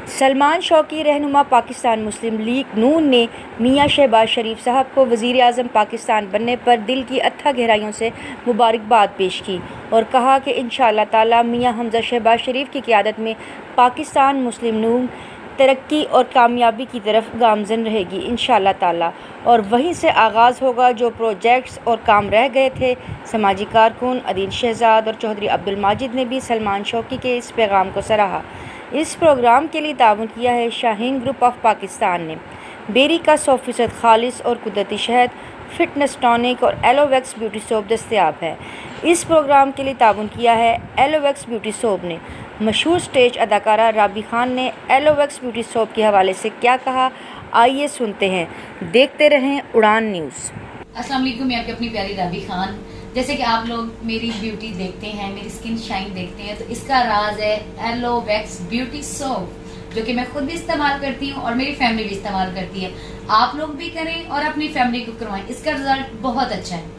سلمان شوقی رہنما پاکستان مسلم لیگ نون نے میاں شہباز شریف صاحب کو وزیر اعظم پاکستان بننے پر دل کی اتھا گہرائیوں سے مبارکباد پیش کی اور کہا کہ انشاءاللہ تعالی میاں حمزہ شہباز شریف کی قیادت میں پاکستان مسلم نون ترقی اور کامیابی کی طرف گامزن رہے گی انشاءاللہ تعالی، اور وہیں سے آغاز ہوگا جو پروجیکٹس اور کام رہ گئے تھے۔ سماجی کارکن عدیل شہزاد اور چودھری عبدالماجد نے بھی سلمان شوقی کے اس پیغام کو سراہا۔ اس پروگرام کے لیے تعاون کیا ہے شاہین گروپ آف پاکستان نے۔ بیری کا 100% خالص اور قدرتی شہد، فٹنس ٹانک اور ایلو ویکس بیوٹی سوپ دستیاب ہے۔ اس پروگرام کے لیے تعاون کیا ہے ایلو ویکس بیوٹی سوپ نے۔ مشہور سٹیج اداکارہ رابی خان نے ایلو ویکس بیوٹی سوپ کے حوالے سے کیا کہا، آئیے سنتے ہیں۔ دیکھتے رہیں اڑان نیوز۔ السلام علیکم، میں آپ کی اپنی پیاری رابی خان۔ جیسے کہ آپ لوگ میری بیوٹی دیکھتے ہیں، میری اسکن شائن دیکھتے ہیں، تو اس کا راز ہے ایلو ویکس بیوٹی سوپ، جو کہ میں خود بھی استعمال کرتی ہوں اور میری فیملی بھی استعمال کرتی ہے۔ آپ لوگ بھی کریں اور اپنی فیملی کو کروائیں، اس کا رزلٹ بہت اچھا ہے۔